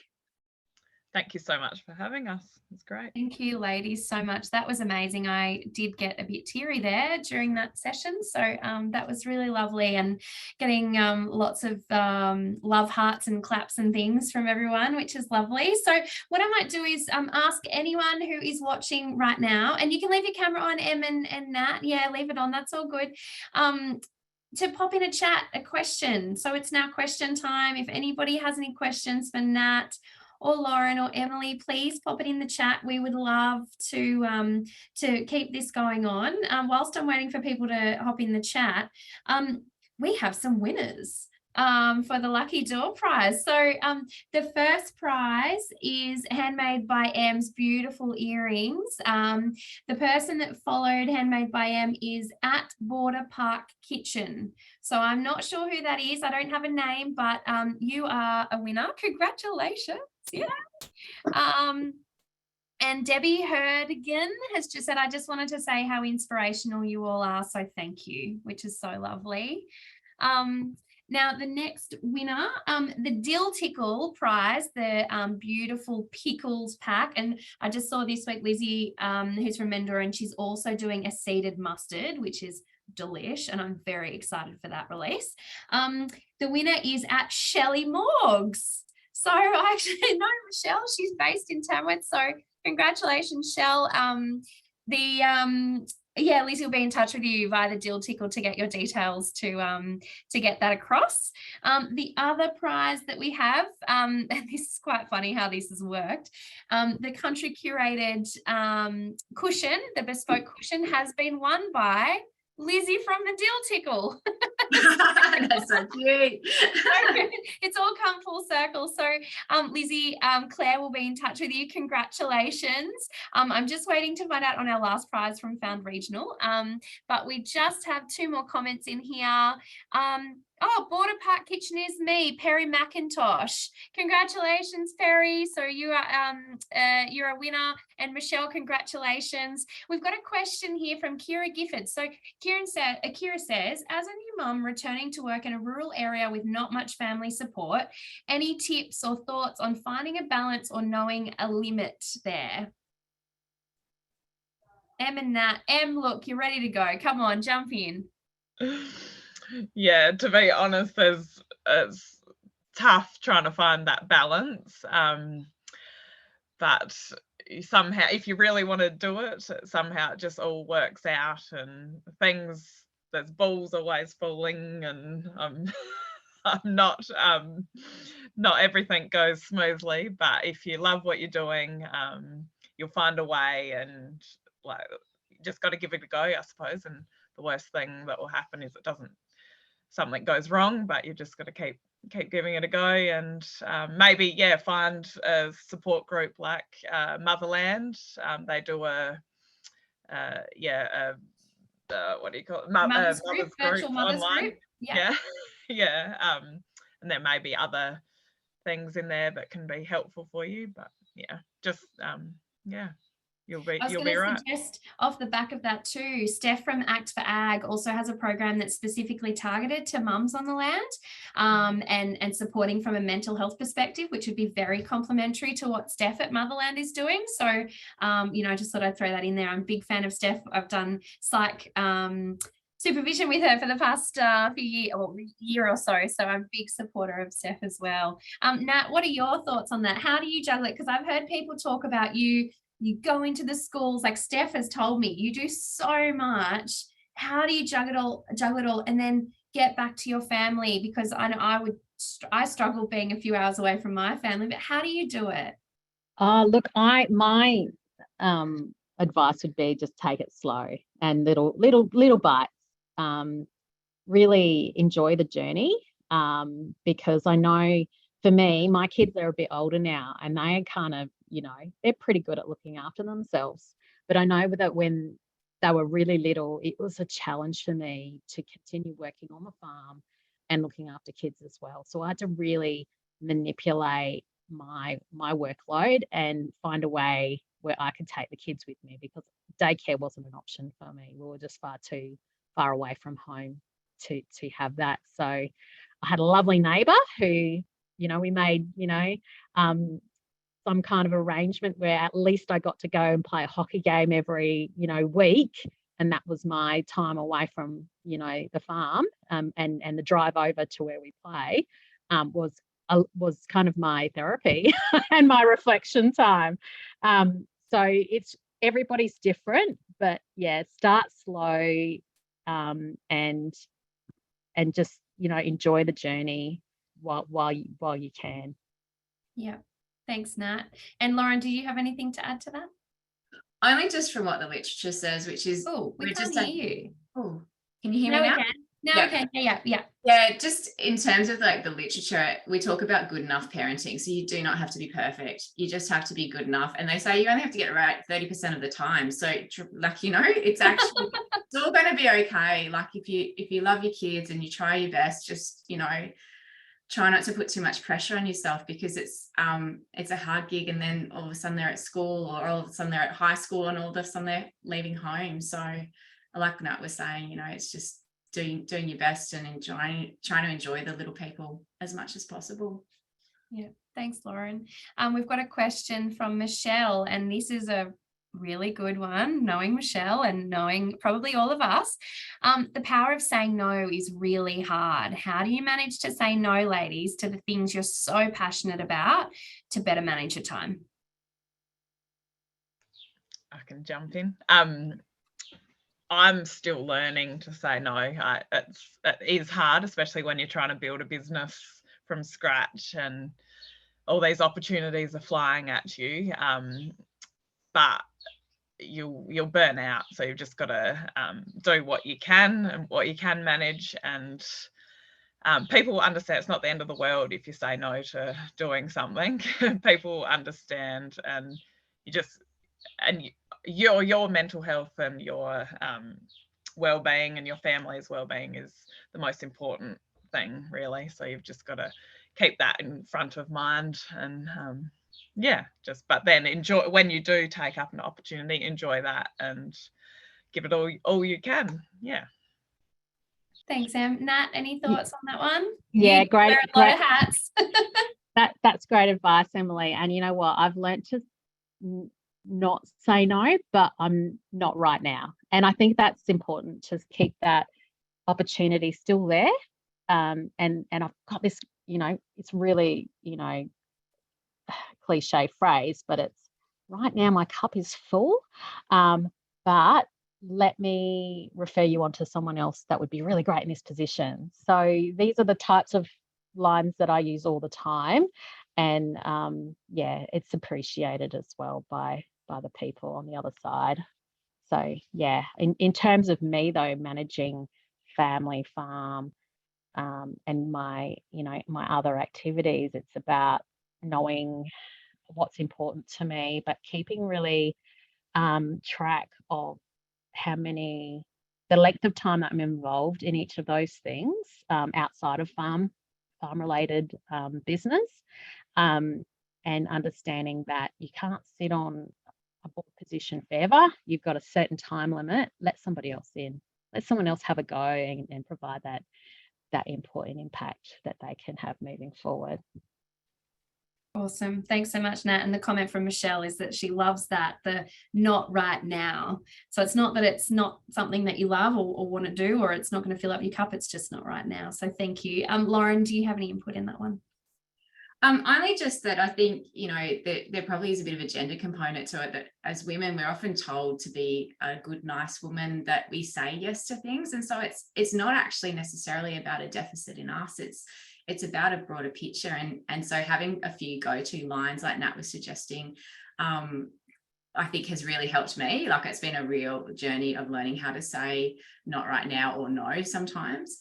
Thank you so much for having us. It's great. Thank you, ladies, so much. That was amazing. I did get a bit teary there during that session. So that was really lovely, and getting lots of love hearts and claps and things from everyone, which is lovely. So what I might do is ask anyone who is watching right now, and you can leave your camera on, Em and Nat. Yeah, leave it on. That's all good. To pop in a chat, a question. So it's now question time. If anybody has any questions for Nat or Lauren or Emily, please pop it in the chat. We would love to keep this going on. Whilst I'm waiting for people to hop in the chat, we have some winners for the Lucky Door prize. So the first prize is Handmade by Em's beautiful earrings. The person that followed Handmade by Em is at Border Park Kitchen. So I'm not sure who that is. I don't have a name, but you are a winner. Congratulations. Yeah. And Debbie Herdigan has just said, I just wanted to say how inspirational you all are. So thank you, which is so lovely. Now, the next winner, the Dill Tickle prize, the beautiful pickles pack. And I just saw this week Lizzie, who's from Mendora, and she's also doing a seeded mustard, which is delish, and I'm very excited for that release. The winner is at Shelley Morgs. So I actually know Michelle. She's based in Tamworth. So congratulations, Shell. Lizzie will be in touch with you via the Dill Tickle to get your details to get that across. The other prize that we have, and this is quite funny how this has worked, the country curated cushion, the bespoke cushion, has been won by Lizzie from the Dill Tickle. That's so cute. It's all come full circle. So Lizzie, Claire will be in touch with you. Congratulations. I'm just waiting to find out on our last prize from Found Regional, but we just have 2 more comments in here. Oh, Border Park Kitchen is me, Perry McIntosh. Congratulations, Perry. So you're a winner, and Michelle, congratulations. We've got a question here from Kira Gifford. So Kira says, as a new mum returning to work in a rural area with not much family support, any tips or thoughts on finding a balance or knowing a limit there? Em and Nat. Em, look, you're ready to go. Come on, jump in. Yeah, to be honest, it's tough trying to find that balance. But somehow, if you really want to do it, somehow it just all works out, and there's balls always falling, and I'm not everything goes smoothly. But if you love what you're doing, you'll find a way, and like you just got to give it a go, I suppose. And the worst thing that will happen is something goes wrong, but you just got to keep giving it a go, and maybe find a support group like Motherland. They do what do you call it, Mother's group, virtual mother's online group. And there may be other things in there that can be helpful for you, but you'll be right. Suggest off the back of that too, Steph from Act for Ag also has a program that's specifically targeted to mums on the land, and supporting from a mental health perspective, which would be very complementary to what Steph at Motherland is doing. So just thought I'd throw that in there. I'm a big fan of Steph. I've done psych supervision with her for the past year or so. So I'm a big supporter of Steph as well. Nat, what are your thoughts on that? How do you juggle it? Because I've heard people talk about you go into the schools, like Steph has told me, you do so much. How do you juggle it all and then get back to your family? Because I know I struggle being a few hours away from my family, but how do you do it? Look, my advice would be just take it slow and little bites. Really enjoy the journey, because I know for me, my kids are a bit older now, and they kind of, they're pretty good at looking after themselves. But I know that when they were really little, it was a challenge for me to continue working on the farm and looking after kids as well. So I had to really manipulate my workload and find a way where I could take the kids with me, because daycare wasn't an option for me. We were just far too far away from home to have that. So I had a lovely neighbour who, we made, some kind of arrangement where at least I got to go and play a hockey game every, week. And that was my time away from, the farm, and the drive over to where we play was kind of my therapy and my reflection time. So everybody's different, but start slow, and just, enjoy the journey while you can. Yeah. Thanks, Nat. And Lauren, do you have anything to add to that? Only just from what the literature says, which is... Oh, we can't hear you. Oh, can you hear me now? We can. Yeah. Yeah, just in terms of like the literature, we talk about good enough parenting. So you do not have to be perfect. You just have to be good enough. And they say you only have to get it right 30% of the time. So it's actually, it's all going to be okay. Like if you love your kids and you try your best, just, try not to put too much pressure on yourself, because it's a hard gig, and then all of a sudden they're at school, or all of a sudden they're at high school, and all of a sudden they're leaving home. So like Nat was saying, it's just doing your best and trying to enjoy the little people as much as possible. Yeah, thanks, Lauren. We've got a question from Michelle, and this is a really good one, knowing Michelle and knowing probably all of us. The power of saying no is really hard. How do you manage to say no, ladies, to the things you're so passionate about to better manage your time? I can jump in. I'm still learning to say no. It is hard, especially when you're trying to build a business from scratch and all these opportunities are flying at you. But you'll burn out, so you've just got to do what you can and what you can manage, and people understand it's not the end of the world if you say no to doing something. People understand, and your mental health and your well-being and your family's well-being is the most important thing, really. So you've just got to keep that in front of mind, and but then enjoy when you do take up an opportunity, enjoy that and give it all you can. Yeah. Thanks, Em. Nat, any thoughts on that one? Yeah, You great. wear a lot of hats. That's great advice, Emily. And you know what? I've learned to not say no, but I'm not right now. And I think that's important to keep that opportunity still there. And I've got this, it's really, cliche phrase, but it's right now my cup is full. But let me refer you on to someone else that would be really great in this position. So these are the types of lines that I use all the time. And it's appreciated as well by the people on the other side. So yeah, in terms of me though, managing family, farm, and my other activities, it's about knowing what's important to me, but keeping really track of the length of time that I'm involved in each of those things outside of farm related business, and understanding that you can't sit on a board position forever. You've got a certain time limit. Let somebody else in. Let someone else have a go and provide that input and impact that they can have moving forward. Awesome. Thanks so much, Nat. And the comment from Michelle is that she loves that, the not right now. So it's not that it's not something that you love or want to do, or it's not going to fill up your cup. It's just not right now. So thank you. Lauren, do you have any input in that one? Only just that I think, there probably is a bit of a gender component to it, that as women, we're often told to be a good, nice woman, that we say yes to things. And so it's not actually necessarily about a deficit in us. It's about a broader picture. And so having a few go-to lines like Nat was suggesting, I think has really helped me. Like, it's been a real journey of learning how to say not right now or no sometimes.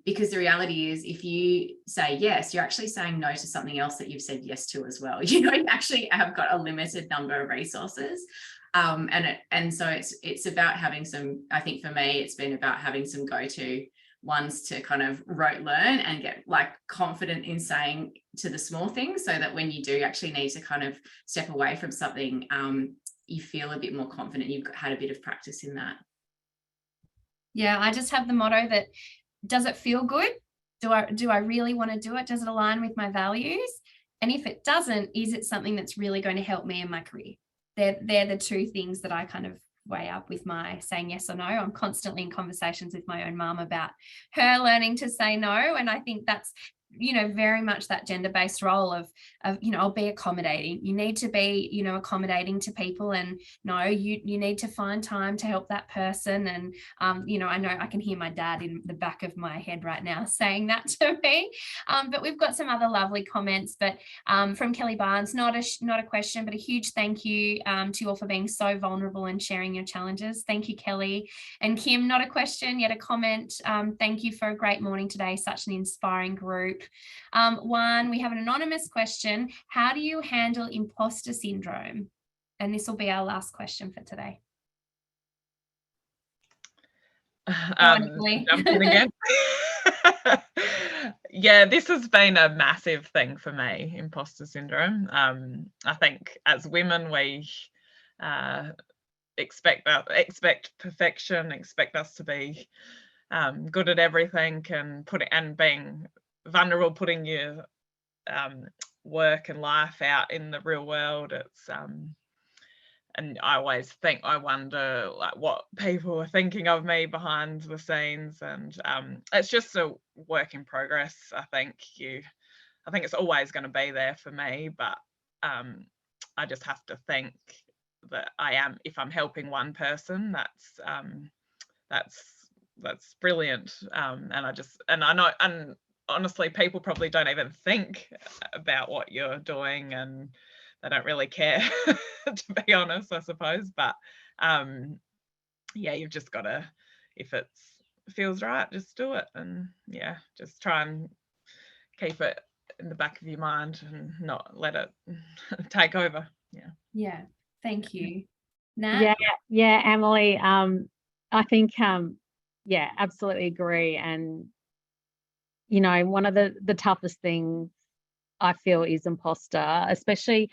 Because the reality is, if you say yes, you're actually saying no to something else that you've said yes to as well. You actually have got a limited number of resources. And so it's about having some, I think for me, it's been about having some go-to ones to kind of rote learn and get like confident in saying to the small things, so that when you do actually need to kind of step away from something, you feel a bit more confident. You've had a bit of practice in that. Yeah, I just have the motto that, does it feel good? Do I really want to do it? Does it align with my values? And if it doesn't, is it something that's really going to help me in my career? They're the two things that I kind of weigh up with my saying yes or no. I'm constantly in conversations with my own mum about her learning to say no. And I think that's, very much that gender-based role of, I'll be accommodating. You need to be, accommodating to people, and no, you need to find time to help that person. And, I know I can hear my dad in the back of my head right now saying that to me. But we've got some other lovely comments, but from Kelly Barnes, not a question, but a huge thank you to you all for being so vulnerable and sharing your challenges. Thank you, Kelly. And Kim, not a question, yet a comment. Thank you for a great morning today. Such an inspiring group. We have an anonymous question. How do you handle imposter syndrome? And this will be our last question for today. Jumping again. Yeah, this has been a massive thing for me, imposter syndrome. I think as women, we expect perfection, expect us to be good at everything, and being vulnerable, putting your work and life out in the real world. It's and I always wonder like what people are thinking of me behind the scenes, and it's just a work in progress. I think it's always going to be there for me, but I just have to think that if I'm helping one person, that's brilliant. And I know, and honestly, people probably don't even think about what you're doing, and they don't really care, to be honest, I suppose. But you've just got to, if it feels right, just do it, and just try and keep it in the back of your mind and not let it take over. Yeah, thank you. Nat? Yeah, Emily, I think absolutely agree. And you know, one of the toughest things I feel is imposter, especially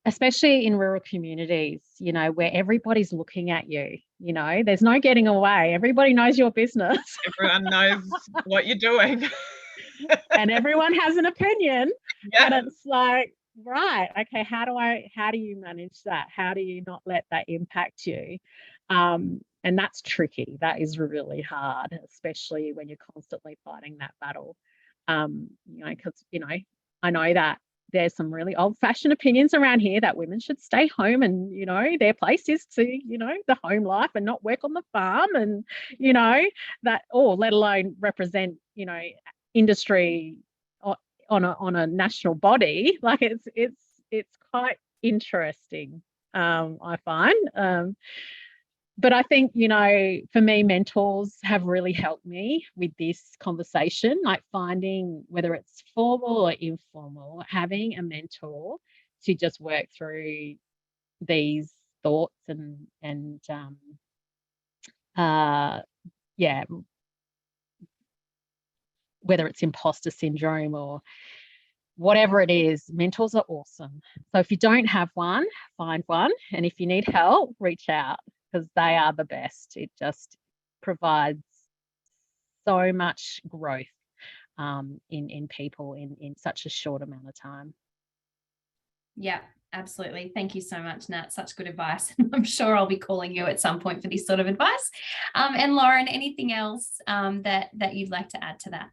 in rural communities, you know, where everybody's looking at you, you know, there's no getting away. Everybody knows your business. Everyone knows what you're doing. And everyone has an opinion. Yeah. And it's like, right, okay, how do you manage that? How do you not let that impact you? And that's tricky. That is really hard, especially when you're constantly fighting that battle. You know, because, you know, I know that there's some really old-fashioned opinions around here that women should stay home, and, you know, their place is to, you know, the home life and not work on the farm, and, you know, that, or let alone represent, you know, industry on a national body. Like, it's quite interesting, I find. But I think, you know, for me, mentors have really helped me with this conversation, like finding, whether it's formal or informal, having a mentor to just work through these thoughts and yeah, whether it's imposter syndrome or whatever it is, mentors are awesome. So if you don't have one, find one. And if you need help, reach out, because they are the best. It just provides so much growth in people in such a short amount of time. Yeah, absolutely. Thank you so much, Nat. Such good advice. I'm sure I'll be calling you at some point for this sort of advice. And Lauren, anything else that you'd like to add to that?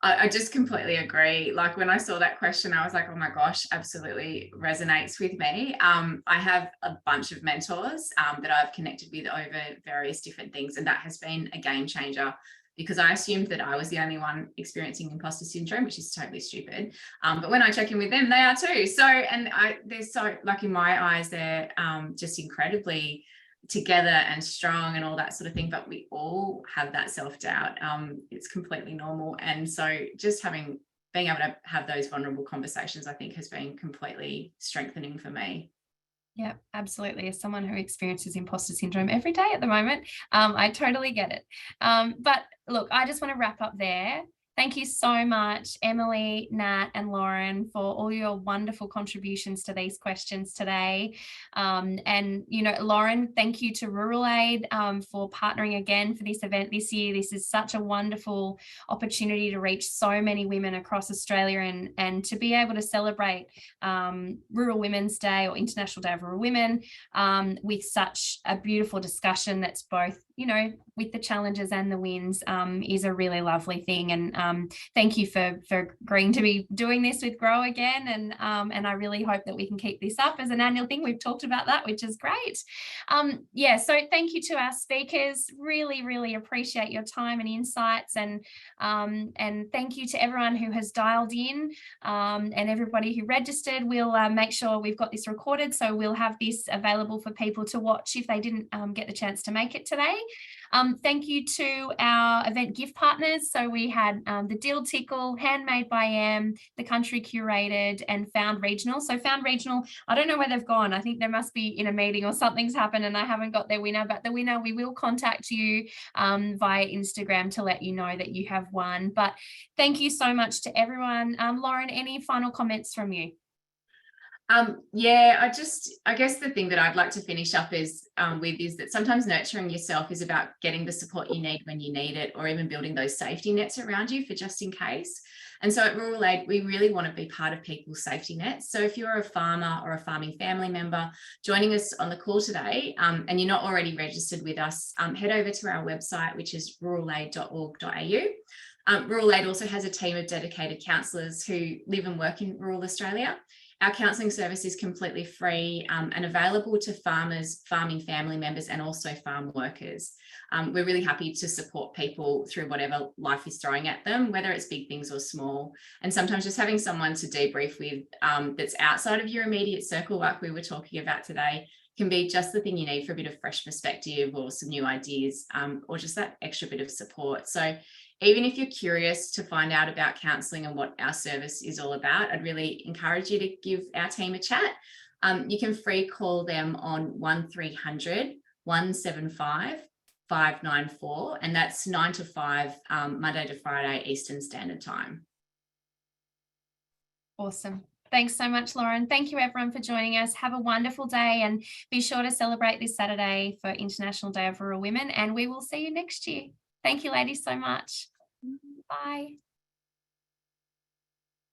I just completely agree. Like, when I saw that question, I was like, oh my gosh, absolutely resonates with me. I have a bunch of mentors that I've connected with over various different things, and that has been a game changer, because I assumed that I was the only one experiencing imposter syndrome, which is totally stupid. But when I check in with them, they are too. So, and they're so, like, in my eyes, they're just incredibly together and strong and all that sort of thing, but we all have that self-doubt. It's completely normal. And so just being able to have those vulnerable conversations, I think, has been completely strengthening for me. Yeah, absolutely. As someone who experiences imposter syndrome every day at the moment, I totally get it. But look, I just want to wrap up there. Thank you so much, Emily, Nat, and Lauren, for all your wonderful contributions to these questions today. And, you know, Lauren, thank you to Rural Aid for partnering again for this event this year. This is such a wonderful opportunity to reach so many women across Australia, and to be able to celebrate Rural Women's Day, or International Day of Rural Women, with such a beautiful discussion that's both, you know, with the challenges and the wins, is a really lovely thing. And thank you for agreeing to be doing this with GRO again. And I really hope that we can keep this up as an annual thing. We've talked about that, which is great. Yeah, so thank you to our speakers. Really, really appreciate your time and insights. And thank you to everyone who has dialed in, and everybody who registered. We'll make sure we've got this recorded, so we'll have this available for people to watch if they didn't get the chance to make it today. Thank you to our event gift partners. So we had the Dill Tickle, Handmade by Em, The Country Curated, and Found Regional. So Found Regional, I don't know where they've gone. I think they must be in a meeting or something's happened and I haven't got their winner, but the winner, we will contact you via Instagram to let you know that you have won. But thank you so much to everyone. Lauren, any final comments from you? Yeah, I guess the thing that I'd like to finish up is that sometimes nurturing yourself is about getting the support you need when you need it, or even building those safety nets around you for just in case. And so at Rural Aid, we really want to be part of people's safety nets. So if you're a farmer or a farming family member joining us on the call today, and you're not already registered with us, head over to our website, which is ruralaid.org.au. Rural Aid also has a team of dedicated counsellors who live and work in rural Australia. Our counselling service is completely free and available to farmers, farming family members, and also farm workers. We're really happy to support people through whatever life is throwing at them, whether it's big things or small. And sometimes just having someone to debrief with that's outside of your immediate circle, like we were talking about today, can be just the thing you need for a bit of fresh perspective or some new ideas, or just that extra bit of support. So even if you're curious to find out about counselling and what our service is all about, I'd really encourage you to give our team a chat. You can free call them on 1300 175 594, and that's 9 to 5, Monday to Friday, Eastern Standard Time. Awesome. Thanks so much, Lauren. Thank you everyone for joining us. Have a wonderful day, and be sure to celebrate this Saturday for International Day of Rural Women, and we will see you next year. Thank you ladies so much. Bye.